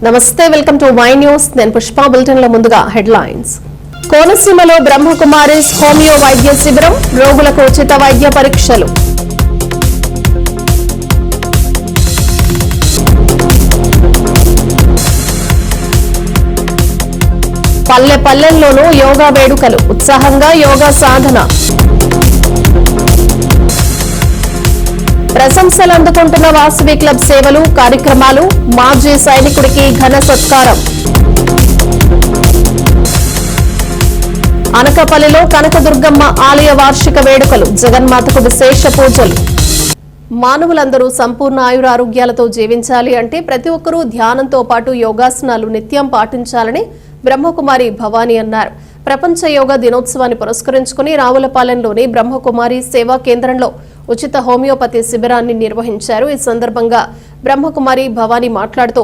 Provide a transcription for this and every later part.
నమస్తే, welcome to Y news. నేను Pushpa. Bulletin లో ముందుగా హెడ్లైన్స్. కోనసీమలో బ్రహ్మకుమారిస్ హోమియో వైద్య శిబిరం, రోగులకు ఉచిత వైద్య పరీక్షలు. పల్లె పల్లెల్లోనూ యోగా వేడుకలు, ఉత్సాహంగా యోగా సాధన. ప్రశంసలు అందుకుంటున్న వాసవి క్లబ్ సేవలు, కార్యక్రమాలు. మాజీ సైనికుడికి ఘన సత్కారం. అనకపల్లిలో కనకదుర్గమ్మ ఆలయ వార్షిక వేడుకలు, జగన్మాతకు విశేష పూజలు. మానవులందరూ సంపూర్ణ ఆయురారోగ్యాలతో జీవించాలి అంటే ప్రతి ఒక్కరూ ధ్యానంతో పాటు యోగాసనాలు నిత్యం పాటించాలని బ్రహ్మకుమారి భవానీ అన్నారు. ప్రపంచ యోగా దినోత్సవాన్ని పురస్కరించుకుని రావులపాలెంలోని బ్రహ్మకుమారి సేవా కేంద్రంలో ఉచిత హోమియోపతి శిబిరాన్ని నిర్వహించారు. ఈ సందర్భంగా బ్రహ్మకుమారి భవానీ మాట్లాడుతూ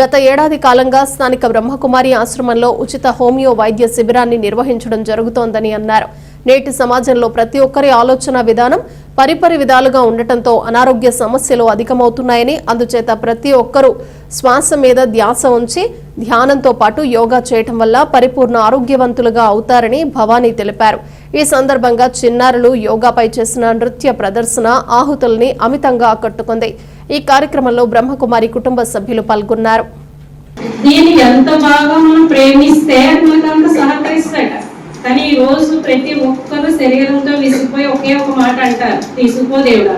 గత ఏడాది కాలంగా స్థానిక బ్రహ్మకుమారి ఆశ్రమంలో ఉచిత హోమియో వైద్య శిబిరాన్ని నిర్వహించడం జరుగుతోందని అన్నారు. నేటి సమాజంలో ప్రతి ఒక్కరి ఆలోచన విధానం పరిపరి విధాలుగా ఉండటంతో అనారోగ్య సమస్యలు అధికమవుతున్నాయని, అందుచేత ప్రతి ఒక్కరూ శ్వాస మీద ధ్యాస ఉంచి ధ్యానంతో పాటు యోగా చేయటం వల్ల పరిపూర్ణ ఆరోగ్యవంతులుగా అవుతారని భవానీ తెలిపారు. ఈ సందర్భంగా చిన్నారులు యోగాపై చేసిన నృత్య ప్రదర్శన ఆహుతుల్ని అమితంగా ఆకట్టుకుంది. ఈ కార్యక్రమంలో బ్రహ్మకుమారి కుటుంబ సభ్యులు పాల్గొన్నారు. దీన్ని ఎంత బాగా మనం ప్రేమిస్తే మనకంత సహకరిస్తాట. కానీ ఈ రోజు ప్రతి ఒక్కరు శరీరంతో విసిగిపోయి ఒకే ఒక మాట అంటారు, తీసుకుపో దేవుడా,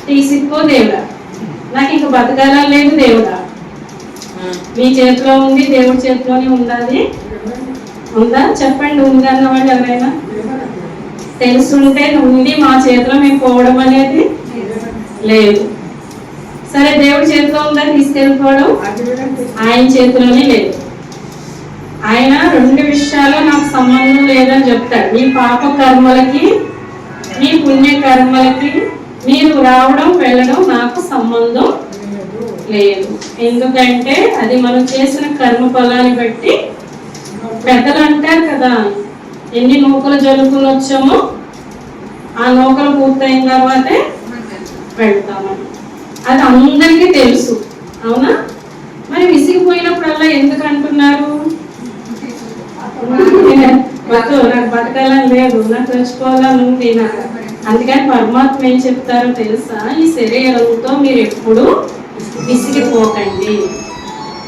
తీసుకుపో దేవుడా, నాకు ఇంక బతకాలా లేదు దేవుడా. మీ చేతిలో ఉంది, దేవుడి చేతిలోనే ఉండాలి. ఉందా చెప్పండి, ఉంది అన్న వాళ్ళు ఎవరైనా? తెలుసుంటే ఉంది, మా చేతిలో మేము పోవడం అనేది లేదు. సరే, దేవుడి చేతిలో ఉందా తీసుకెళ్ళిపోవడం? ఆయన చేతిలోనే లేదు. ఆయన రెండు విషయాలు నాకు సంబంధం లేదని చెప్తాడు. మీ పాప కర్మలకి మీ పుణ్య కర్మలకి మీరు రావడం వెళ్ళడం నాకు సంబంధం లేదు. ఎందుకంటే అది మనం చేసిన కర్మ ఫలాన్ని బట్టి. పెద్దలు అంటారు కదా, ఎన్ని నూకలు జరుపుకుని వచ్చామో ఆ నూకలు పూర్తయిన తర్వాతే వెళ్తామని. అది అందరికీ తెలుసు, అవునా? మరి విసిగిపోయినప్పుడల్లా ఎందుకు అంటున్నారు? నాకు బతకాలని లేదు, నాకు తెచ్చుకోవాలని ఉంది నాకు. అందుకని పరమాత్మ ఏం చెప్తారో తెలుసా? ఈ శరీరంతో మీరు ఎప్పుడు విసిగిపోకండి,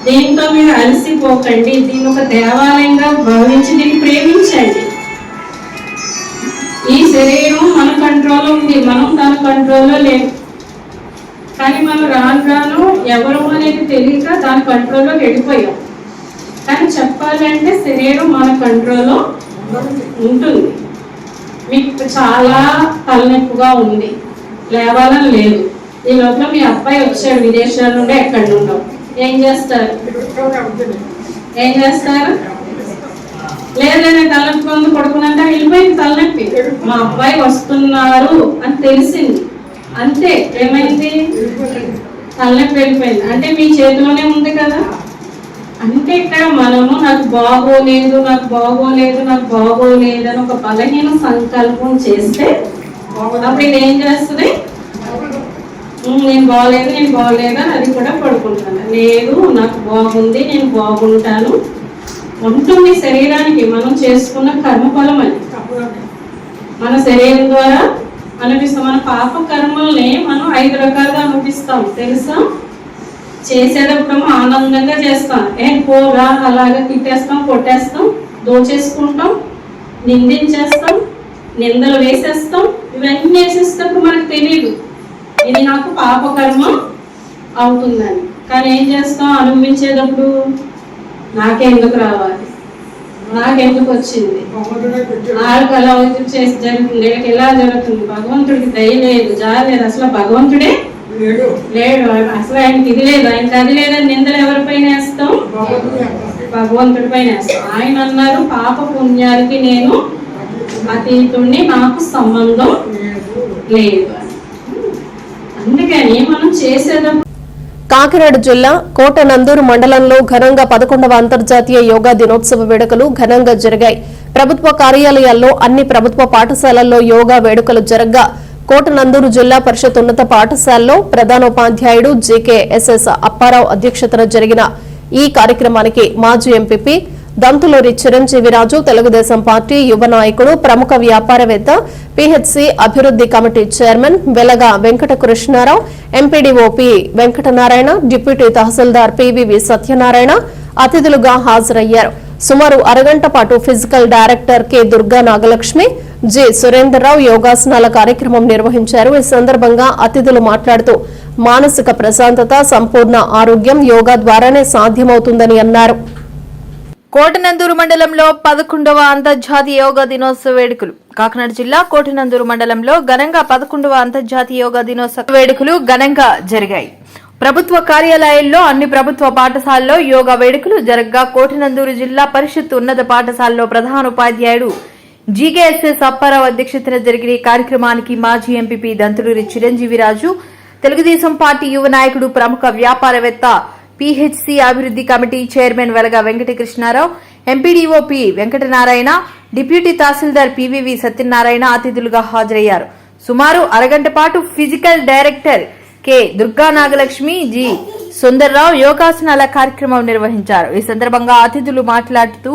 దీంతో మీరు అలసిపోకండి, దీన్ని ఒక దేవాలయంగా భావించి దీన్ని ప్రేమించండి. ఈ శరీరం మన కంట్రోల్లో ఉంది, మనం తన కంట్రోల్లో లేదు. కానీ మనం రాను రాను ఎవరు అనేది తెలియక దాని కంట్రోల్లోకి వెళ్ళిపోయాం. కానీ చెప్పాలంటే శరీరం మన కంట్రోల్లో ఉంటుంది. మీకు చాలా తలనొప్పిగా ఉంది, లేవాలని లేదు. ఈ లోపల మీ అబ్బాయి వచ్చాడు విదేశాల నుండి, ఎక్కడి నుండో. ఏం చేస్తారు? లేదని తలనొప్పి ముందు పడుకున్నంటే వెళ్ళిపోయింది తలనొప్పి. మా అబ్బాయి వస్తున్నారు అని తెలిసింది, అంతే. ఏమైంది? తలనొప్పి వెళ్ళిపోయింది. అంటే మీ చేతిలోనే ఉంది కదా. అంటే ఇక్కడ మనము నాకు బాగోలేదు, నాకు బాగోలేదు, నాకు బాగోలేదు అని ఒక బలహీన సంకల్పం చేస్తే అప్పుడు ఇది ఏం చేస్తుంది? నేను బాగోలేదు, నేను బాగోలేదు అని అది కూడా పడుకుంటాను. లేదు, నాకు బాగుంది, నేను బాగుంటాను ఉంటుంది. శరీరానికి మనం చేసుకున్న కర్మఫలం అది మన శరీరం ద్వారా అనిపిస్తాం. మన పాప కర్మల్ని మనం 5 రకాలుగా అనిపిస్తాం, తెలుసా? చేసేటప్పుడు ఆనందంగా చేస్తాం, పోరా అలాగే తిట్టేస్తాం, కొట్టేస్తాం, దోచేసుకుంటాం, నిందించేస్తాం, నిందలు వేసేస్తాం. ఇవన్నీ వేసేటప్పుడు మనకు తెలియదు ఇది నాకు పాపకర్మ అవుతుందని. కానీ ఏం చేస్తాం? అనుభవించేటప్పుడు నాకెందుకు రావాలి, నాకెందుకు వచ్చింది, నాకు అలా జరుగుతుంది, ఎలా జరుగుతుంది, భగవంతుడికి దయ లేదు, జాలి లేదు, అసలు భగవంతుడే లేడు, అసలు ఆయనకి ఇది లేదు, ఆయనకి అది లేదని నిందలు ఎవరిపైన వేస్తాం? భగవంతుడి పైన వేస్తాం. ఆయన అన్నారు, పాప పుణ్యానికి నేను అతీతుడిని, నాకు సంబంధం లేదు. అందుకని మనం చేసేటప్పుడు కాకినాడ జిల్లా కోటనందూరు మండలంలో ఘనంగా 11వ అంతర్జాతీయ యోగా దినోత్సవ వేడుకలు ఘనంగా జరిగాయి. ప్రభుత్వ కార్యాలయాల్లో, అన్ని ప్రభుత్వ పాఠశాలల్లో యోగా వేడుకలు జరగ్గా కోటనందూరు జిల్లా పరిషత్ ఉన్నత పాఠశాలలో ప్రధానోపాధ్యాయుడు జేకే ఎస్ఎస్ అప్పారావు అధ్యక్షతన జరిగిన ఈ కార్యక్రమానికి మాజీ ఎంపీపీ దంతులూరి చిరంజీవిరాజు, తెలుగుదేశం పార్టీ యువ నాయకుడు, ప్రముఖ వ్యాపారవేత్త, పీహెచ్సీ అభివృద్ధి కమిటీ chairman Velaga Venkata Krishnarao, MPDO P Venkatanarayana, deputy tahsildar PVV Satyanarayana అతిథులుగా హాజరయ్యారు. సుమారు అరగంట పాటు physical director K Durga Nagalakshmi, G Surenderrao యోగాసనాల కార్యక్రమం నిర్వహించారు. ఈ సందర్భంగా అతిథులు మాట్లాడుతూ మానసిక ప్రశాంతత, సంపూర్ణ ఆరోగ్యం యోగా ద్వారానే సాధ్యమవుతుందని అన్నారు. కోటనందూరు మండలంలో 11వ అంతర్జాతీయ యోగా దినోత్సవ వేడుకలు. కాకినాడ జిల్లా కోటనందూరు మండలంలో ఘనంగా 11వ అంతర్జాతీయ యోగా దినోత్సవ వేడుకలు ఘనంగా జరిగాయి. ప్రభుత్వ కార్యాలయాల్లో, అన్ని ప్రభుత్వ పాఠశాలల్లో యోగా వేడుకలు జరగగా కోటనందూరు జిల్లా పరిషత్ ఉన్నత పాఠశాలలో ప్రధాన ఉపాధ్యాయుడు జీకేఎస్ఎస్ అప్పారావు అధ్యక్షతన జరిగిన ఈ కార్యక్రమానికి మాజీ ఎంపీపీ దంతులూరి చిరంజీవిరాజు, తెలుగుదేశం పార్టీ యువ నాయకుడు, ప్రముఖ వ్యాపారవేత్త, పీహెచ్సీ అభివృద్ధి కమిటీ chairman Velaga Venkata Krishnarao, MPDO P Venkatanarayana, deputy tahsildar PVV Satyanarayana అతిథులుగా హాజరయ్యారు. సుమారు అరగంట పాటు physical director K Durga Nagalakshmi, G Sundarrao యోగాసనాల కార్యక్రమం నిర్వహించారు. ఈ సందర్భంగా అతిథులు మాట్లాడుతూ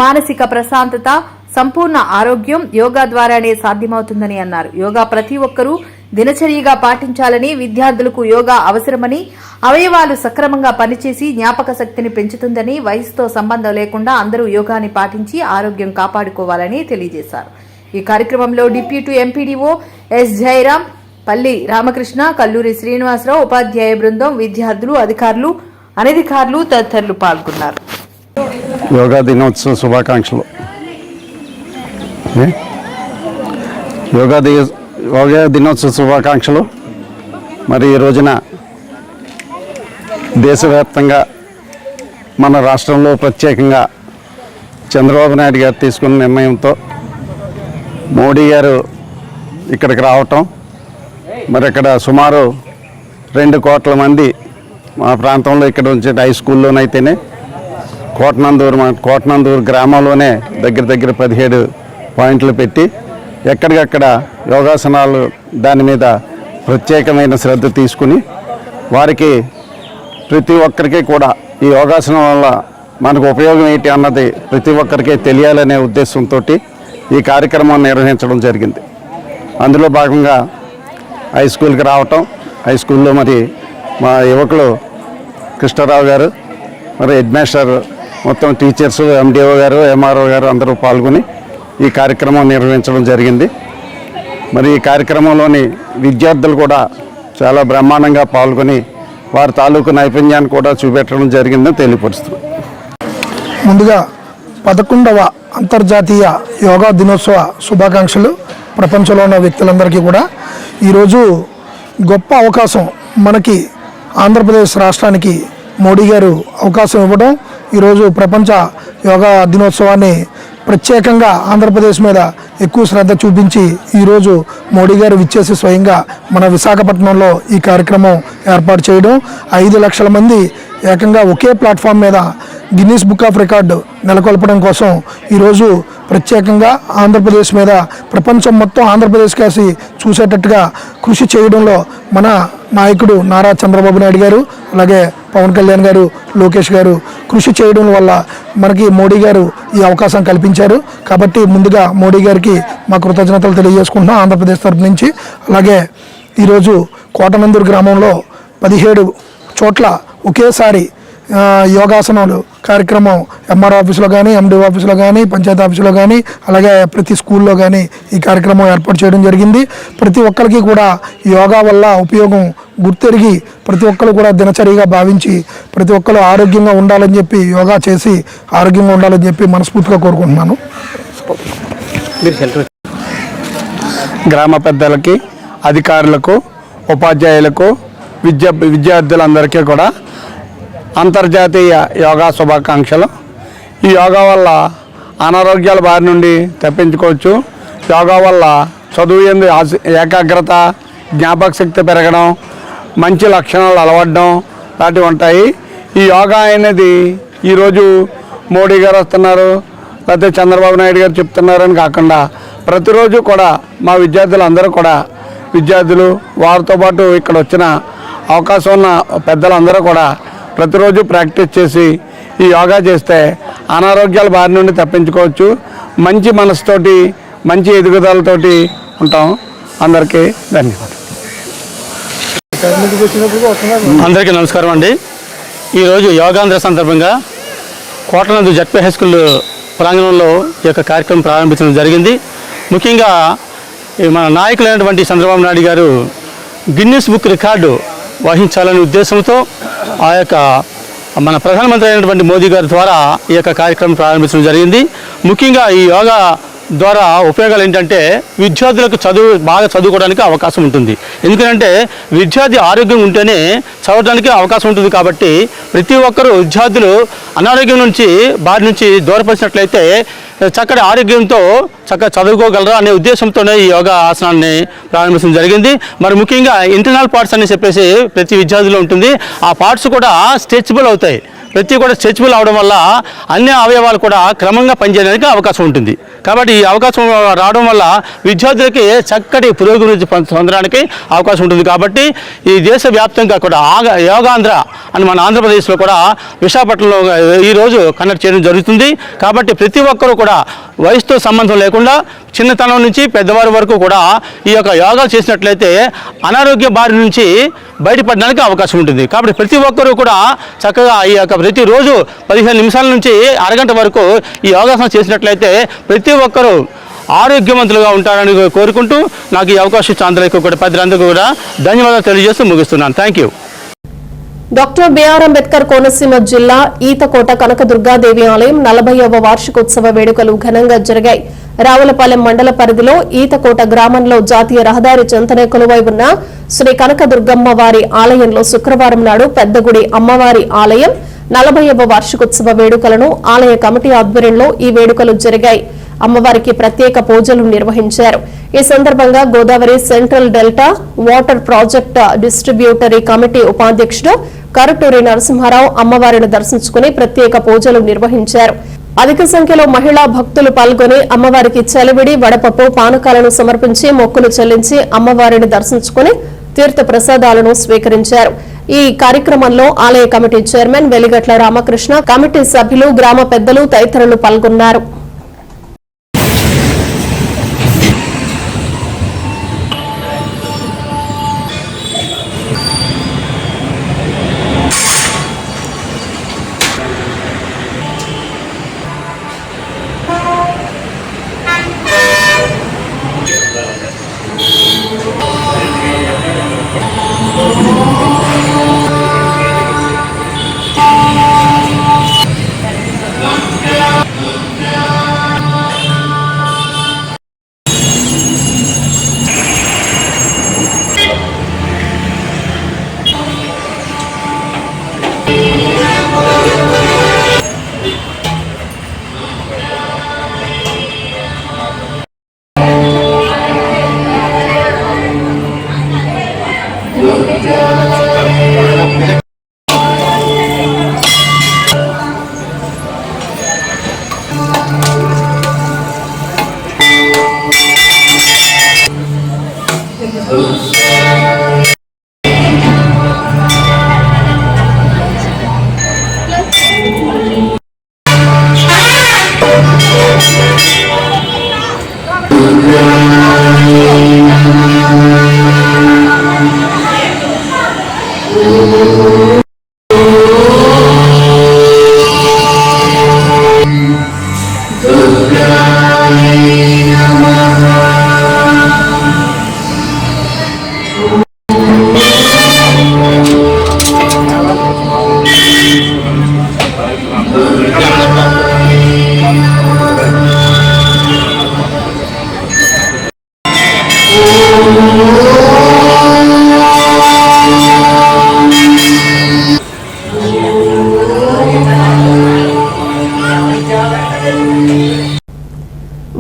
మానసిక ప్రశాంతత, సంపూర్ణ ఆరోగ్యం యోగా ద్వారానే సాధ్యమవుతుందని అన్నారు. యోగా ప్రతి ఒక్కరూ దినచర్యగా పాటించాలని, విద్యార్థులకు యోగా అవసరమని, అవయవాలు సక్రమంగా పనిచేసి జ్ఞాపక శక్తిని పెంచుతుందని, వయసుతో సంబంధం లేకుండా అందరూ యోగాని పాటించి ఆరోగ్యం కాపాడుకోవాలని తెలియజేశారు. ఈ కార్యక్రమంలో డిప్యూటీ ఎంపీడీఓ ఎస్ జయరాం, పల్లి రామకృష్ణ, కల్లూరి శ్రీనివాసరావు, ఉపాధ్యాయ బృందం, విద్యార్థులు, అధికారులు, అనధికారులు తదితరులు పాల్గొన్నారు. యోగా దినోత్సవ శుభాకాంక్షలు. యోగా దినోత్సవ శుభాకాంక్షలు. మరి ఈ రోజున దేశవ్యాప్తంగా మన రాష్ట్రంలో ప్రత్యేకంగా చంద్రబాబు నాయుడు గారు తీసుకున్న నిర్ణయంతో మోడీ గారు ఇక్కడికి రావటం, మరి ఇక్కడ సుమారు 2 కోట్ల మంది మా ప్రాంతంలో ఇక్కడ నుంచి హై స్కూల్లోనైతేనే కోటనందూరు గ్రామంలోనే దగ్గర 17 పాయింట్లు పెట్టి ఎక్కడికక్కడ యోగాసనాలు దాని మీద ప్రత్యేకమైన శ్రద్ధ తీసుకుని వారికి ప్రతి ఒక్కరికి కూడా ఈ యోగాసనం వల్ల మనకు ఉపయోగం ఏంటి అన్నది ప్రతి ఒక్కరికి తెలియాలనే ఉద్దేశంతో ఈ కార్యక్రమాన్ని నిర్వహించడం జరిగింది. అందులో భాగంగా హై స్కూల్కి రావటం, హై స్కూల్లో మరి మా యువకులు కృష్ణారావు గారు, మరి హెడ్ మాస్టర్, మొత్తం టీచర్స్, ఎండిఓ గారు, ఎంఆర్ఓ గారు అందరూ పాల్గొని ఈ కార్యక్రమం నిర్వహించడం జరిగింది. మరి ఈ కార్యక్రమంలోని విద్యార్థులు కూడా చాలా బ్రహ్మాండంగా పాల్గొని వారి తాలూకు నైపుణ్యాన్ని కూడా చూపెట్టడం జరిగిందని తెలియపరుస్తున్నాం. ముందుగా 11వ అంతర్జాతీయ యోగా దినోత్సవ శుభాకాంక్షలు. ప్రపంచంలో ఉన్న వ్యక్తులందరికీ కూడా ఈరోజు గొప్ప అవకాశం మనకి ఆంధ్రప్రదేశ్ రాష్ట్రానికి మోడీ గారు అవకాశం ఇవ్వడం, ఈరోజు ప్రపంచ యోగా దినోత్సవాన్ని ప్రత్యేకంగా ఆంధ్రప్రదేశ్ మీద ఎక్కువ శ్రద్ధ చూపించి ఈరోజు మోడీ గారు విచ్చేసి స్వయంగా మన విశాఖపట్నంలో ఈ కార్యక్రమం ఏర్పాటు చేయడం, 5 లక్షల మంది ఏకంగా ఒకే ప్లాట్ఫామ్ మీద గిన్నీస్ బుక్ ఆఫ్ రికార్డు నెలకొల్పడం కోసం ఈరోజు ప్రత్యేకంగా ఆంధ్రప్రదేశ్ మీద ప్రపంచం మొత్తం ఆంధ్రప్రదేశ్ కాసి చూసేటట్టుగా కృషి చేయడంలో మన నాయకుడు నారా చంద్రబాబు నాయుడు గారు, అలాగే పవన్ కళ్యాణ్ గారు, లోకేష్ గారు కృషి చేయడం వల్ల మనకి మోడీ గారు ఈ అవకాశం కల్పించారు. కాబట్టి ముందుగా మోడీ గారికి మా కృతజ్ఞతలు తెలియజేసుకుంటున్నాం ఆంధ్రప్రదేశ్ తరఫు నుంచి. అలాగే ఈరోజు కోటనందూరు గ్రామంలో 17 చోట్ల ఒకేసారి యోగాసనాలు కార్యక్రమం ఎంఆర్ ఆఫీసులో కానీ, ఎండిఓ ఆఫీసులో కానీ, పంచాయతీ ఆఫీసులో కానీ, అలాగే ప్రతి స్కూల్లో కానీ ఈ కార్యక్రమం ఏర్పాటు చేయడం జరిగింది. ప్రతి ఒక్కరికి కూడా యోగా వల్ల ఉపయోగం గుర్తెరిగి ప్రతి ఒక్కరు కూడా దినచర్యగా భావించి ప్రతి ఒక్కరు ఆరోగ్యంగా ఉండాలని చెప్పి, యోగా చేసి ఆరోగ్యంగా ఉండాలని చెప్పి మనస్ఫూర్తిగా కోరుకుంటున్నాను. గ్రామ పెద్దలకి, అధికారులకు, ఉపాధ్యాయులకు, విద్యార్థులందరికీ కూడా అంతర్జాతీయ యోగా శుభాకాంక్షలు. ఈ యోగా వల్ల అనారోగ్యాల బారి నుండి తప్పించుకోవచ్చు. యోగా వల్ల చదువు యందు ఏకాగ్రత, జ్ఞాపక శక్తి పెరగడం, మంచి లక్షణాలు అలవడడం లాంటివి ఉంటాయి. ఈ యోగా అనేది ఈరోజు మోడీ గారు వస్తున్నారు, లేకపోతే చంద్రబాబు నాయుడు గారు చెప్తున్నారని కాకుండా ప్రతిరోజు కూడా మా విద్యార్థులందరూ కూడా, విద్యార్థులు వారితో పాటు ఇక్కడ వచ్చిన అవకాశం ఉన్న పెద్దలందరూ కూడా ప్రతిరోజు ప్రాక్టీస్ చేసి ఈ యోగా చేస్తే అనారోగ్యాల బారి నుండి తప్పించుకోవచ్చు. మంచి మనసుతోటి మంచి ఎదుగుదలతోటి ఉంటాం. అందరికీ ధన్యవాదాలు. అందరికీ నమస్కారం అండి. ఈరోజు యోగాంధ్ర సందర్భంగా కోటనందు జడ్పీ హై స్కూల్ ప్రాంగణంలో ఈ యొక్క కార్యక్రమం ప్రారంభించడం జరిగింది. ముఖ్యంగా మన నాయకులైనటువంటి చంద్రబాబు నాయుడు గారు గిన్నిస్ బుక్ రికార్డు వహించాలనే ఉద్దేశంతో ఆ యొక్క మన ప్రధానమంత్రి అయినటువంటి మోదీ గారి ద్వారా ఈ యొక్క కార్యక్రమం ప్రారంభించడం జరిగింది. ముఖ్యంగా ఈ యోగా ద్వారా ఉపయోగాలు ఏంటంటే విద్యార్థులకు బాగా చదువుకోవడానికి అవకాశం ఉంటుంది. ఎందుకంటే విద్యార్థి ఆరోగ్యం ఉంటేనే చదవడానికి అవకాశం ఉంటుంది. కాబట్టి ప్రతి ఒక్కరూ విద్యార్థులు అనారోగ్యం బారి నుంచి దూరపరిచినట్లయితే చక్కటి ఆరోగ్యంతో చక్కగా చదువుకోగలరు అనే ఉద్దేశంతోనే ఈ యోగా ఆసనాన్ని ప్రారంభించడం జరిగింది. మరి ముఖ్యంగా ఇంటర్నల్ పార్ట్స్ అని చెప్పేసి ప్రతి విద్యార్థిలో ఉంటుంది. ఆ పార్ట్స్ కూడా స్ట్రెచబుల్ అవుతాయి. కూడా స్ట్రెచబుల్ అవడం వల్ల అన్ని అవయవాలు కూడా క్రమంగా పనిచేయడానికి అవకాశం ఉంటుంది. కాబట్టి ఈ అవకాశం రావడం వల్ల విద్యార్థులకి చక్కటి పురోగతి పొందడానికి అవకాశం ఉంటుంది. కాబట్టి ఈ దేశవ్యాప్తంగా కూడా యోగాంధ్ర అని మన ఆంధ్రప్రదేశ్లో కూడా విశాఖపట్నంలో ఈరోజు కండక్ట్ చేయడం జరుగుతుంది. కాబట్టి ప్రతి ఒక్కరూ కూడా వయసుతో సంబంధం లేకుండా చిన్నతనం నుంచి పెద్దవారి వరకు కూడా ఈ యొక్క యోగా చేసినట్లయితే అనారోగ్య బారి నుంచి బయటపడడానికి అవకాశం ఉంటుంది. కాబట్టి ప్రతి ఒక్కరూ కూడా చక్కగా ఈ యొక్క ప్రతిరోజు 15 నిమిషాల నుంచి అరగంట వరకు ఈ యోగాసనం చేసినట్లయితే ప్రతి ఒక్కరూ ఆరోగ్యవంతులుగా ఉంటారని కోరుకుంటూ నాకు ఈ అవకాశం ఇచ్చిన అందరికీ కూడా పెద్దలందరికీ కూడా ధన్యవాదాలు తెలియజేస్తూ ముగిస్తున్నాను. Thank you. Doctor BR Ambedkar Konaseema జిల్లా ఈతకోట కనకదుర్గాదేవి ఆలయం 40వ వార్షికోత్సవ వేడుకలు ఘనంగా జరిగాయి. రావులపాలెం మండల పరిధిలో ఈతకోట గ్రామంలో జాతీయ రహదారి చెంతనే కొలువై ఉన్న శ్రీ కనకదుర్గమ్మ వారి ఆలయంలో శుక్రవారం నాడు పెద్దగుడి అమ్మవారి ఆలయం 40వ వార్షికోత్సవ వేడుకలను ఆలయ కమిటీ ఆధ్వర్యంలో ఈ వేడుకలు జరిగాయి. అమ్మవారికి ప్రత్యేక పూజలు నిర్వహించారు. ఈ సందర్భంగా Godavari central delta water project distributary committee ఉపాధ్యక్షుడు కరుటూరి నరసింహారావు అమ్మవారిని దర్శించుకుని ప్రత్యేక పూజలు నిర్వహించారు. అధిక సంఖ్యలో మహిళా భక్తులు పాల్గొని అమ్మవారికి చలివిడి వడపప్పు పానకాలను సమర్పించి మొక్కులు చెల్లించి అమ్మవారిని దర్శించుకుని తీర్థ ప్రసాదాలను స్వీకరించారు. ఈ కార్యక్రమంలో ఆలయ కమిటీ చైర్మన్ వెలిగట్ల రామకృష్ణ, కమిటీ సభ్యులు, గ్రామ పెద్దలు తదితరులు పాల్గొన్నారు.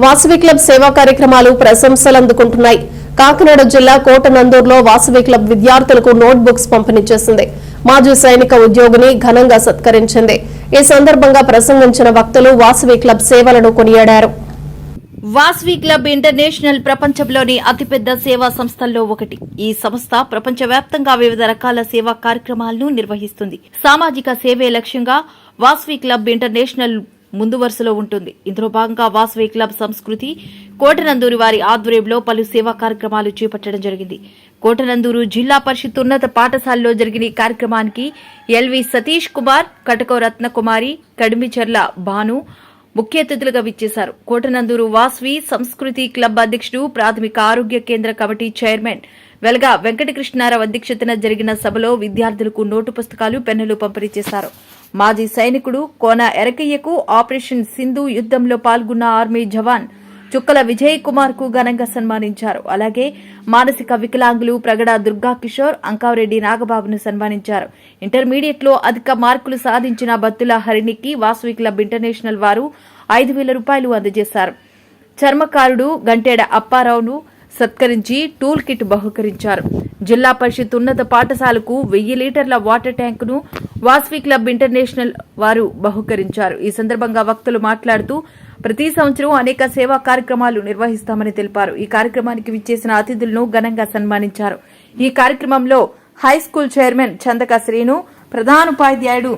వాసవి క్లబ్ సేవా కార్యక్రమాలు ప్రశంసలు అందుకుంటున్నాయి. కాకినాడ జిల్లా కోటనందూరులో వాసవి క్లబ్ విద్యార్థులకు నోట్ బుక్స్ పంపిణీ చేసింది. మాజీ సైనిక ఉద్యోగిని ఘనంగా సత్కరించింది. ఈ సందర్భంగా ప్రసంగించిన వక్తలు వాసవి క్లబ్ సేవలను కొనియాడారు. వాస్వి క్లబ్ ఇంటర్నేషనల్ ప్రపంచంలోని అతిపెద్ద సేవా సంస్థల్లో ఒకటి. ఈ సంస్థ ప్రపంచవ్యాప్తంగా వివిధ రకాల సేవా కార్యక్రమాలను నిర్వహిస్తుంది. సామాజిక సేవే లక్ష్యంగా వాస్వి క్లబ్ ఇంటర్నేషనల్ ముందు వరుసలో ఉంటుంది. ఇందులో భాగంగా వాస్వి క్లబ్ సంస్కృతి కోటనందూరు వారి ఆధ్వర్యంలో పలు సేవా కార్యక్రమాలు చేపట్టడం జరిగింది. కోటనందూరు జిల్లా పరిషత్ ఉన్నత పాఠశాలలో జరిగిన ఈ కార్యక్రమానికి ఎల్వి సతీష్ కుమార్, కటకో రత్నకుమారి, కడిమిచెర్ల భాను ముఖ్య అతిథులుగా విచ్చేశారు. కోటనందూరు వాస్వి సంస్కృతి క్లబ్ అధ్యక్షుడు, ప్రాథమిక ఆరోగ్య కేంద్ర కమిటీ చైర్మన్ వెలగా వెంకటకృష్ణారావు అధ్యక్షతన జరిగిన సభలో విద్యార్థులకు నోటు పుస్తకాలు, పెన్నులు పంపిణీ చేశారు. మాజీ సైనికుడు కోన ఎరకయ్యకు ఆపరేషన్ సింధు యుద్దంలో పాల్గొన్న ఆర్మీ జవాన్ చుక్కల విజయ్ కుమార్ కు ఘనంగా సన్మానించారు. అలాగే మానసిక వికలాంగులు ప్రగడ దుర్గా కిషోర్, అంకారెడ్డి నాగబాబును సన్మానించారు. ఇంటర్మీడియట్ లో అధిక మార్కులు సాధించిన బత్తుల హరిణికి వాస్వి క్లబ్ ఇంటర్నేషనల్ వారు 5,000 రూపాయలు అందజేశారు. చర్మకారుడు గంటేడ అప్పారావును సత్కరించి టూల్ కిట్ బహుకరించారు. జిల్లా పరిషత్ ఉన్నత పాఠశాలకు 1000 లీటర్ల వాటర్ ట్యాంకును వాస్వి క్లబ్ ఇంటర్నేషనల్ వారు బహుకరించారు. ఈ సందర్భంగా వక్తలు మాట్లాడుతూ ప్రతి సంవత్సరం అనేక సేవా కార్యక్రమాలు నిర్వహిస్తామని తెలిపారు. ఈ కార్యక్రమానికి విచ్చేసిన అతిథులను ఘనంగా సన్మానించారు. ఈ కార్యక్రమంలో హైస్కూల్ చైర్మన్ చందక శ్రీను, ప్రధానోపాధ్యాయుడు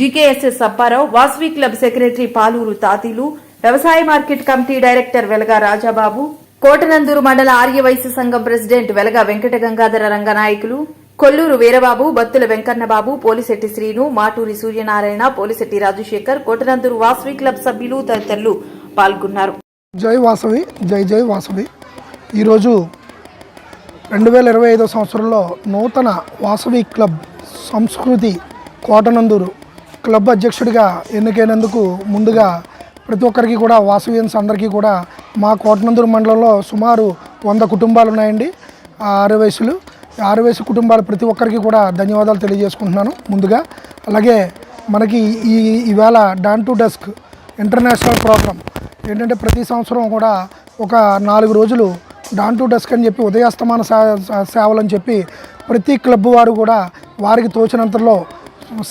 GKSS Apparao, Vasavi club secretary Paluru Tatilu, వ్యవసాయ market committee director Velaga Rajababu, Kotananduru మండల ఆర్యవైశ్య సంఘం ప్రెసిడెంట్ వెలగా వెంకట గంగాధర రంగనాయకులు, కొల్లూరు వీరబాబు, బత్తుల వెంకన్నబాబు, పోలిశెట్టి శ్రీను, మాటూరి సూర్యనారాయణ, పోలిశెట్టి రాజశేఖర్, కోటనందూరు వాస్వి క్లబ్ సభ్యులు తదితరులు పాల్గొన్నారు. జై వాసవి, జై జై వాసవి. ఈరోజు 2025 సంవత్సరంలో నూతన వాసవి క్లబ్ సంస్కృతి కోటనందూరు క్లబ్ అధ్యక్షుడిగా ఎన్నికైనందుకు ముందుగా ప్రతి ఒక్కరికి కూడా వాసవియన్స్ అందరికీ కూడా మా కోటనందూరు మండలంలో సుమారు 100 కుటుంబాలు ఉన్నాయండి. ఆర్యవైశ్య కుటుంబాలు ప్రతి ఒక్కరికి కూడా ధన్యవాదాలు తెలియజేసుకుంటున్నాను ముందుగా. అలాగే మనకి ఈవేళ dawn to dusk international program ఏంటంటే ప్రతి సంవత్సరం కూడా ఒక 4 రోజులు డాన్ టు డస్క్ అని చెప్పి ఉదయాస్తమాన సేవలు అని చెప్పి ప్రతి క్లబ్ వారు కూడా వారికి తోచినంతలో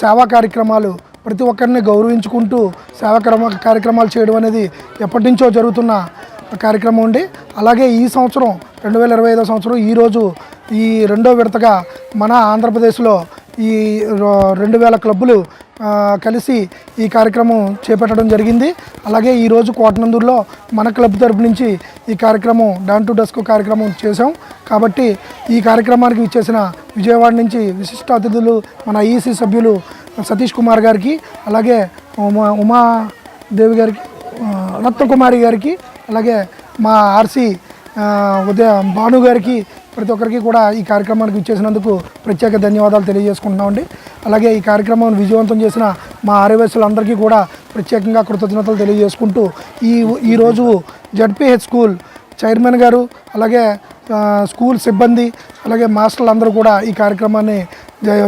సేవా కార్యక్రమాలు ప్రతి ఒక్కరిని గౌరవించుకుంటూ సేవా కార్యక్రమాలు చేయడం అనేది ఎప్పటి నుంచో జరుగుతున్న కార్యక్రమం ఉండి, అలాగే ఈ సంవత్సరం 2025 సంవత్సరం ఈరోజు ఈ 2వ విడతగా మన ఆంధ్రప్రదేశ్లో ఈ 2000 క్లబ్బులు కలిసి ఈ కార్యక్రమం చేపట్టడం జరిగింది. అలాగే ఈరోజు కోటనందూరులో మన క్లబ్ తరపు నుంచి ఈ కార్యక్రమం డాన్ టు డస్క్ కార్యక్రమం చేశాం. కాబట్టి ఈ కార్యక్రమానికి విచ్చేసిన విజయవాడ నుంచి విశిష్ట అతిథులు మన ఐఈసీ సభ్యులు సతీష్ కుమార్ గారికి, అలాగే ఉమాదేవి గారికి, రత్నకుమారి గారికి, అలాగే మా ఆర్సీ భాను గారికి, ప్రతి ఒక్కరికి కూడా ఈ కార్యక్రమానికి విచ్చేసినందుకు ప్రత్యేక ధన్యవాదాలు తెలియజేసుకుంటున్నామండి. అలాగే ఈ కార్యక్రమాన్ని విజయవంతం చేసిన మా ఆర్యవైశ్యులందరికీ కూడా ప్రత్యేకంగా కృతజ్ఞతలు తెలియజేసుకుంటూ ఈరోజు జడ్పీహెచ్ స్కూల్ చైర్మన్ గారు, అలాగే స్కూల్ సిబ్బంది, అలాగే మాస్టర్లు అందరూ కూడా ఈ కార్యక్రమాన్ని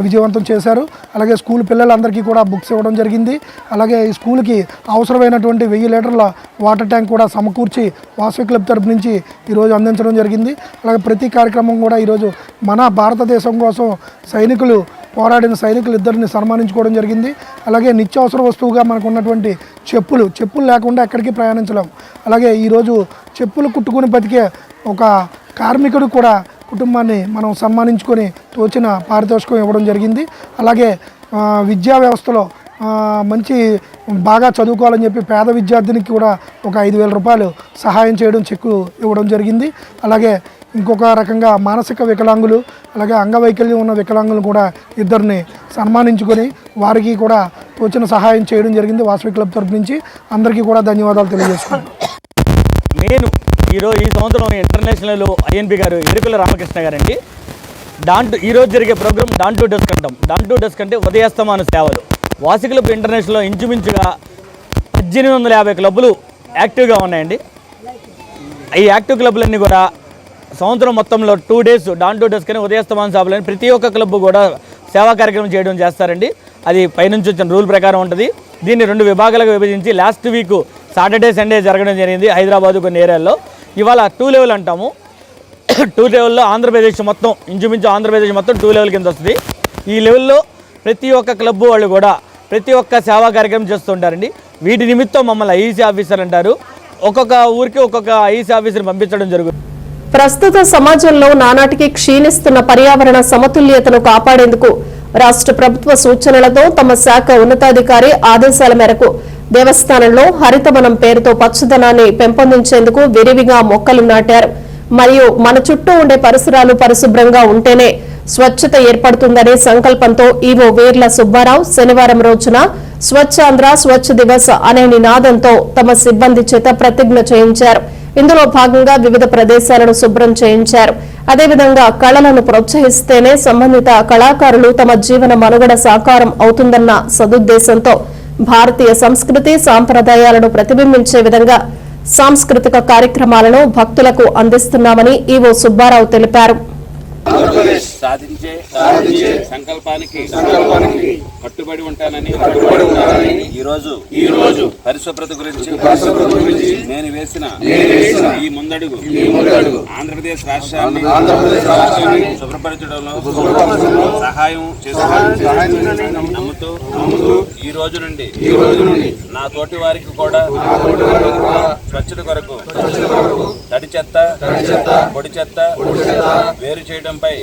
విజయవంతం చేశారు. అలాగే స్కూల్ పిల్లలందరికీ కూడా బుక్స్ ఇవ్వడం జరిగింది. అలాగే ఈ స్కూల్కి అవసరమైనటువంటి 1000 లీటర్ల వాటర్ ట్యాంక్ కూడా సమకూర్చి వాసవి క్లబ్ తరపు నుంచి ఈరోజు అందించడం జరిగింది. అలాగే ప్రతి కార్యక్రమం కూడా ఈరోజు మన భారతదేశం కోసం పోరాడిన సైనికులు ఇద్దరిని సన్మానించుకోవడం జరిగింది. అలాగే నిత్యావసర వస్తువుగా మనకు ఉన్నటువంటి చెప్పులు లేకుండా ఎక్కడికి ప్రయాణించలేం. అలాగే ఈరోజు చెప్పులు కుట్టుకుని బతికే ఒక కార్మికుడు కూడా కుటుంబాన్ని మనం సన్మానించుకొని తోచిన పారితోషికం ఇవ్వడం జరిగింది. అలాగే విద్యా వ్యవస్థలో బాగా చదువుకోవాలని చెప్పి పేద విద్యార్థినికి కూడా ఒక 5,000 రూపాయలు సహాయం చేయడం, చెక్కు ఇవ్వడం జరిగింది. అలాగే ఇంకొక రకంగా మానసిక వికలాంగులు, అలాగే అంగవైకల్యం ఉన్న వికలాంగులు కూడా ఇద్దరిని సన్మానించుకొని వారికి కూడా తోచిన సహాయం చేయడం జరిగింది వాసవి క్లబ్ తరపు నుంచి. అందరికీ కూడా ధన్యవాదాలు తెలియజేసుకున్నాను. నేను ఈ సంవత్సరం ఇంటర్నేషనల్ ఐఎన్పి గారు ఎరుకుల రామకృష్ణ గారండి. ఈరోజు జరిగే ప్రోగ్రాం డాన్ టు డస్క్ అంటాం. డాన్ టు డస్క్ అంటే ఉదయాస్తమాన సేవలు. వాసవి క్లబ్ ఇంటర్నేషనల్లో ఇంచుమించుగా 1850 క్లబ్బులు యాక్టివ్గా ఉన్నాయండి. ఈ యాక్టివ్ క్లబ్లన్నీ కూడా సంవత్సరం మొత్తంలో 2 days డాన్ టు డస్క్ అని ఉదయాస్తమాన సేవలని ప్రతి ఒక్క క్లబ్ కూడా సేవా కార్యక్రమం చేయడం చేస్తారండి. అది పైనుంచి వచ్చిన రూల్ ప్రకారం ఉంటుంది. దీన్ని 2 విభాగాలుగా విభజించి లాస్ట్ వీక్ సాటర్డే సండే జరగడం జరిగింది హైదరాబాద్ కొన్ని ఏరియాల్లో. ఇవాళ 2 లెవెల్ అంటాము. 2 లెవెల్లో ఆంధ్రప్రదేశ్ మొత్తం ఇంచుమించు ఆంధ్రప్రదేశ్ మొత్తం 2 లెవెల్ కింద వస్తుంది. ఈ లెవెల్లో ప్రతి ఒక్క క్లబ్ వాళ్ళు కూడా ప్రతి ఒక్క సేవా కార్యక్రమం చేస్తుంటారండి. వీటి నిమిత్తం మమ్మల్ని ఐఈసీ ఆఫీసర్ అంటారు, ఒక్కొక్క ఊరికి ఒక్కొక్క ఐఏఎస్ ఆఫీసర్ పంపించడం జరుగుతుంది. ప్రస్తుత సమాజంలో నానాటికి క్షీణిస్తున్న పర్యావరణ సమతుల్యతను కాపాడేందుకు రాష్ట్ర ప్రభుత్వ సూచనలతో తమ శాఖ ఉన్నతాధికారి ఆదేశాల మేరకు దేవస్థానంలో హరితవనం పేరుతో పచ్చదనాన్ని పెంపొందించేందుకు విరివిగా మొక్కలు నాటారు. మరియు మన చుట్టూ ఉండే పరిసరాలు పరిశుభ్రంగా ఉంటేనే స్వచ్ఛత ఏర్పడుతుందనే సంకల్పంతో ఈవో వీర్ల సుబ్బారావు శనివారం రోజున స్వచ్ఛాంధ్ర స్వచ్ఛ దివస్ అనే నినాదంతో తమ సిబ్బంది చేత ప్రతిజ్ఞ చేయించారు. ఇందులో భాగంగా వివిధ ప్రదేశాలను శుభ్రం చేయించారు. అదేవిధంగా కళలను ప్రోత్సహిస్తేనే సంబంధిత కళాకారులు తమ జీవన మనుగడ సాకారం అవుతుందన్న సదుద్దేశంతో భారతీయ సంస్కృతి సాంప్రదాయాలను ప్రతిబింబించే విధంగా సాంస్కృతిక కార్యక్రమాలను భక్తులకు అందిస్తున్నామని ఈవో సుబ్బారావు తెలిపారు. సాధించే సంకల్పానికి కట్టుబడి ఉంటానని ఈ రోజు పరిశుభ్రత గురించి నేను వేసిన ఈ ముందడుగు ఆంధ్రప్రదేశ్ రాష్ట్రాన్ని శుభ్రపరచడంలో సహాయం చేస్తానని నమ్ముతూ ఈ రోజు నుండి నా తోటి వారికి కూడా స్వచ్ఛత కొరకు తడి చెత్త పొడి చెత్త వేరు చేయడంపై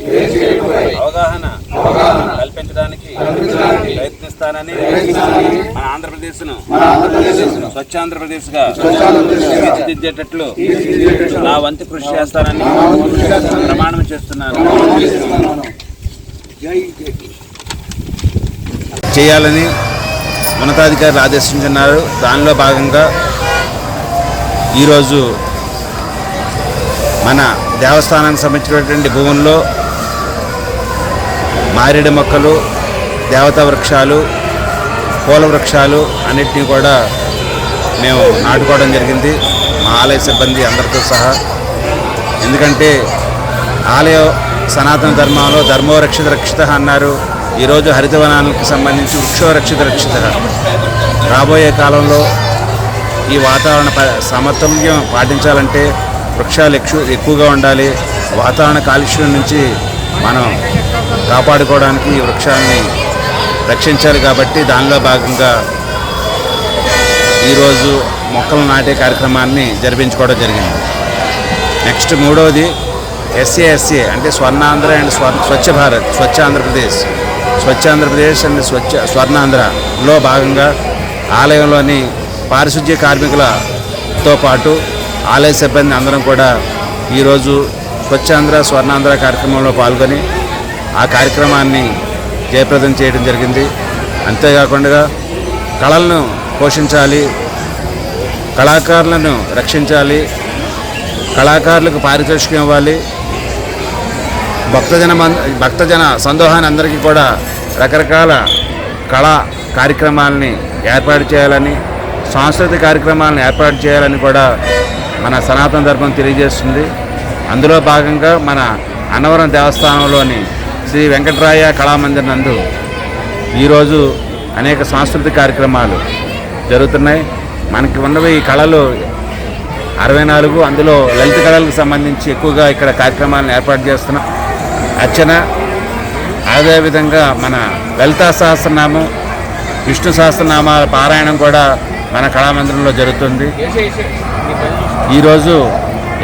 అవగాహన కల్పించడానికి ప్రయత్నిస్తానని మన ఆంధ్రప్రదేశ్ను స్వచ్ఛాంధ్రప్రదేశ్ గా తీర్చిదిద్దేటట్లు నా వంతు కృషి చేస్తానని ప్రమాణం చేస్తున్నాను. చేయాలని ఉన్నతాధికారులు ఆదేశించున్నారు. దానిలో భాగంగా ఈరోజు మన దేవస్థానానికి సంబంధించినటువంటి భూముల్లో మారేడు మొక్కలు, దేవతా వృక్షాలు, పూల వృక్షాలు అన్నిటినీ కూడా మేము నాటుకోవడం జరిగింది, మా ఆలయ సిబ్బంది అందరితో సహా. ఎందుకంటే ఆలయ సనాతన ధర్మంలో ధర్మో రక్షిత రక్షిత అన్నారు. ఈరోజు హరితవనానికి సంబంధించి వృక్షో రక్షిత రక్షిత. రాబోయే కాలంలో ఈ వాతావరణ సమతుల్యం పాటించాలంటే వృక్షాలు ఎక్కువగా ఉండాలి. వాతావరణ కాలుష్యం నుంచి మనం కాపాడుకోవడానికి ఈ వృక్షాన్ని రక్షించాలి. కాబట్టి దానిలో భాగంగా ఈరోజు మొక్కలు నాటే కార్యక్రమాన్ని జరిపించుకోవడం జరిగింది. నెక్స్ట్ మూడవది ఎస్ఏ అంటే స్వర్ణాంధ్ర అండ్ స్వచ్ఛ భారత్, స్వచ్ఛ ఆంధ్రప్రదేశ్ అండ్ స్వర్ణాంధ్రలో భాగంగా ఆలయంలోని పారిశుధ్య కార్మికులతో పాటు ఆలయ సిబ్బంది అందరం కూడా ఈరోజు స్వచ్ఛాంధ్ర స్వర్ణాంధ్ర కార్యక్రమంలో పాల్గొని ఆ కార్యక్రమాన్ని జయప్రదం చేయడం జరిగింది. అంతేకాకుండా కళలను పోషించాలి, కళాకారులను రక్షించాలి, కళాకారులకు పారితోషికం ఇవ్వాలి, భక్తజన సందోహాన్ని అందరికీ కూడా రకరకాల కళా కార్యక్రమాలని ఏర్పాటు చేయాలని, సాంస్కృతిక కార్యక్రమాలను ఏర్పాటు చేయాలని కూడా మన సనాతన ధర్మం తెలియజేస్తుంది. అందులో భాగంగా మన అన్నవరం దేవస్థానంలోని శ్రీ వెంకటరాయ కళామందిర్ నందు ఈరోజు అనేక సాంస్కృతిక కార్యక్రమాలు జరుగుతున్నాయి. మనకి ఉన్నవి ఈ కళలు 64, అందులో లలిత కళలకు సంబంధించి ఎక్కువగా ఇక్కడ కార్యక్రమాలను ఏర్పాటు చేస్తున్నాం. అర్చన, అదేవిధంగా మన లలితా సహస్రనామం, విష్ణు సహస్రనామాల పారాయణం కూడా మన కళామందిరంలో జరుగుతుంది. ఈరోజు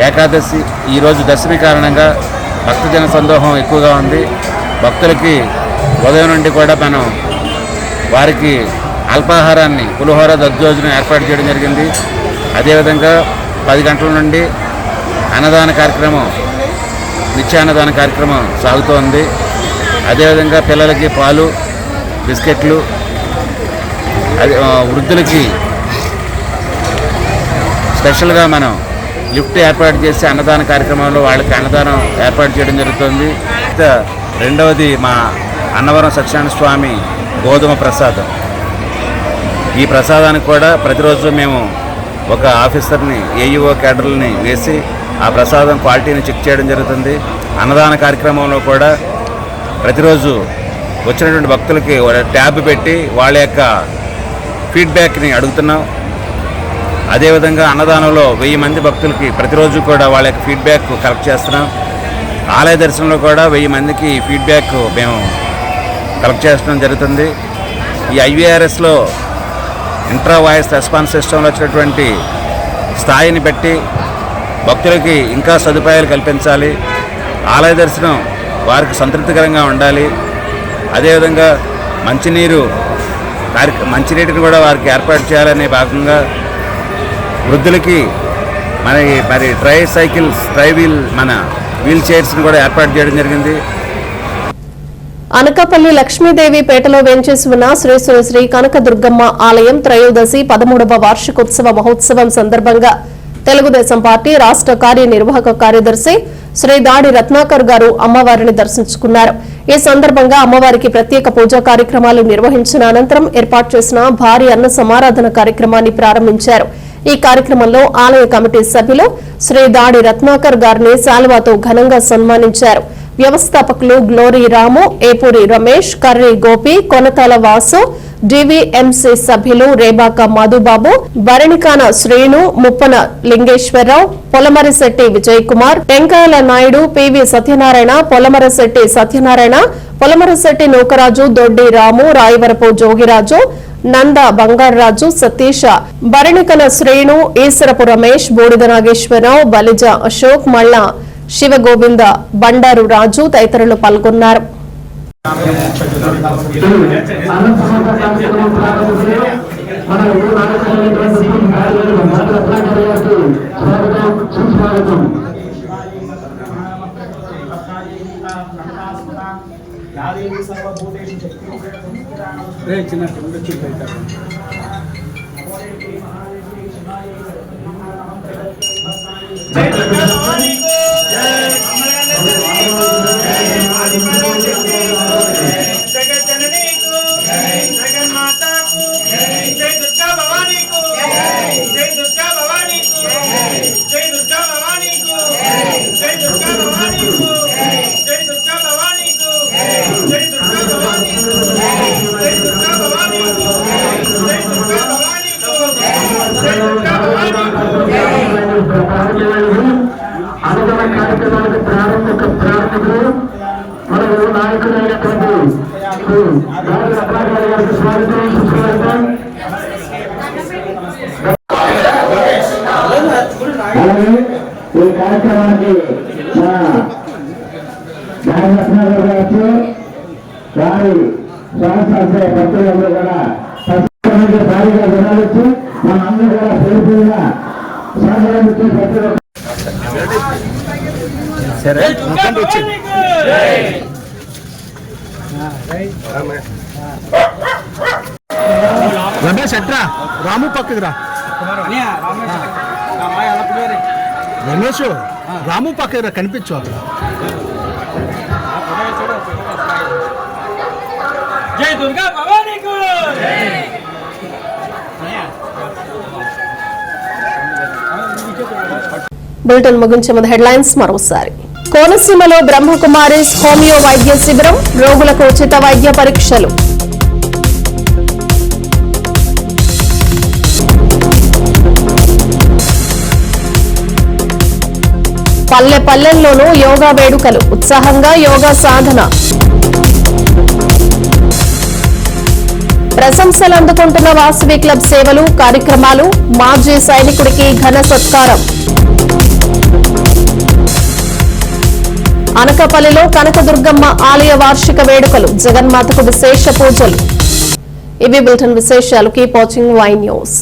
ఏకాదశి, ఈరోజు దశమి కారణంగా భక్తజన సందోహం ఎక్కువగా ఉంది. భక్తులకి ఉదయం నుండి కూడా మనం వారికి అల్పాహారాన్ని పులిహోర దద్దోజనం ఏర్పాటు చేయడం జరిగింది. అదేవిధంగా 10 గంటల నుండి అన్నదాన కార్యక్రమం, నిత్యాన్నదాన కార్యక్రమం సాగుతోంది. అదేవిధంగా పిల్లలకి పాలు, బిస్కెట్లు, వృద్ధులకి స్పెషల్గా మనం లిఫ్ట్ ఏర్పాటు చేసి అన్నదాన కార్యక్రమంలో వాళ్ళకి అన్నదానం ఏర్పాటు చేయడం జరుగుతుంది. రెండవది మా అన్నవరం సత్యనారాయణ స్వామి గోధుమ ప్రసాదం. ఈ ప్రసాదానికి కూడా ప్రతిరోజు మేము ఒక ఆఫీసర్ని, ఏఈఓ క్యాడర్ని వేసి ఆ ప్రసాదం క్వాలిటీని చెక్ చేయడం జరుగుతుంది. అన్నదాన కార్యక్రమంలో కూడా ప్రతిరోజు వచ్చినటువంటి భక్తులకి ట్యాబ్ పెట్టి వాళ్ళ యొక్క ఫీడ్బ్యాక్ని అడుగుతున్నాం. అదేవిధంగా అన్నదానంలో 1000 మంది భక్తులకి ప్రతిరోజు కూడా వాళ్ళ యొక్క ఫీడ్బ్యాక్ కలెక్ట్ చేస్తున్నాం. ఆలయ దర్శనంలో కూడా 1000 మందికి ఫీడ్బ్యాక్ మేము కలెక్ట్ చేయడం జరుగుతుంది. ఈ IVRSలో ఇంట్రా వాయిస్ రెస్పాన్స్ సిస్టంలో వచ్చినటువంటి స్థాయిని బట్టి భక్తులకి ఇంకా సదుపాయాలు కల్పించాలి. ఆలయ దర్శనం వారికి సంతృప్తికరంగా ఉండాలి. అదేవిధంగా మంచినీటిని కూడా వారికి ఏర్పాటు చేయాలనే భాగంగా వృద్ధులకి మరి వీల్ చైర్స్ని కూడా ఏర్పాటు చేయడం జరిగింది. అనకాపల్లి లక్ష్మీదేవి పేటలో వేంచేసి ఉన్న శ్రీ శ్రీ శ్రీ కనకదుర్గమ్మ ఆలయం త్రయోదశి 13వ వార్షికోత్సవ మహోత్సవం సందర్భంగా తెలుగుదేశం పార్టీ రాష్ట్ర కార్యనిర్వాహక కార్యదర్శి శ్రీ దాడి రత్నాకర్ గారు అమ్మవారిని దర్శించుకున్నారు. ఈ సందర్భంగా అమ్మవారికి ప్రత్యేక పూజా కార్యక్రమాలు నిర్వహించిన అనంతరం ఏర్పాటు చేసిన భారీ అన్న సమారాధన కార్యక్రమాన్ని ప్రారంభించారు. ఈ కార్యక్రమంలో ఆలయ కమిటీ సభ్యులు శ్రీ దాడి రత్నాకర్ గారిని శాలువాతో ఘనంగా సన్మానించారు. వ్యవస్థాపకులు గ్లోరీ రాము, ఏపూరి రమేష్, కర్రీ గోపి, కొనతాల వాసు, డివిఎంసీ సభ్యులు రేబాక మధుబాబు, భరణికాన శ్రీను, ముప్పన లింగేశ్వరరావు, పొలమరిశెట్టి విజయ్ కుమార్, వెంకయ్య నాయుడు, పివి సత్యనారాయణ, పొలమరశెట్టి సత్యనారాయణ, పొలమరశెట్టి నూకరాజు, దొడ్డి రాము, రాయవరపు జోగిరాజు, నంద బంగారాజు, సతీష, భరణికన శ్రీను, ఈశ్వరపు రమేష్, బూడిద నాగేశ్వరరావు, బలిజ అశోక్, మల్ల శివగోవింద, బండారు రాజు తదితరులు పాల్గొన్నారు. ఈ కార్యక్రమానికి వారి స్వాతంత్ర భక్తులందరూ కూడా భారీగా జనాలొచ్చి మన అందరూ కూడా పేరుగా సహకరించి రమేష్ ఎట్రా రాము పక్కకు రా. రమేష్ రాము పక్కకు రా, కనిపించు అక్కడ. జై దుర్గా భవానీకు. బులెటిన్ ముగించే ముందు హెడ్లైన్స్ మరోసారి. కోనసీమలో బ్రహ్మకుమారిస్ హోమియో వైద్య శిబిరం, రోగులకు ఉచిత వైద్య పరీక్షలు. పల్లె పల్లెల్లోనూ యోగా వేడుకలు, ఉత్సాహంగా యోగా సాధన. ప్రశంసలు అందుకుంటున్న వాసవి క్లబ్ సేవలు, కార్యక్రమాలు, మాజీ సైనికుడికి ఘన సత్కారం. అనకాపల్లిలో కనకదుర్గమ్మ ఆలయ వార్షిక వేడుకలు, జగన్మాతకు విశేష పూజలు. ఇవి బులెటిన్ విశేషాలు. Keep watching Y news.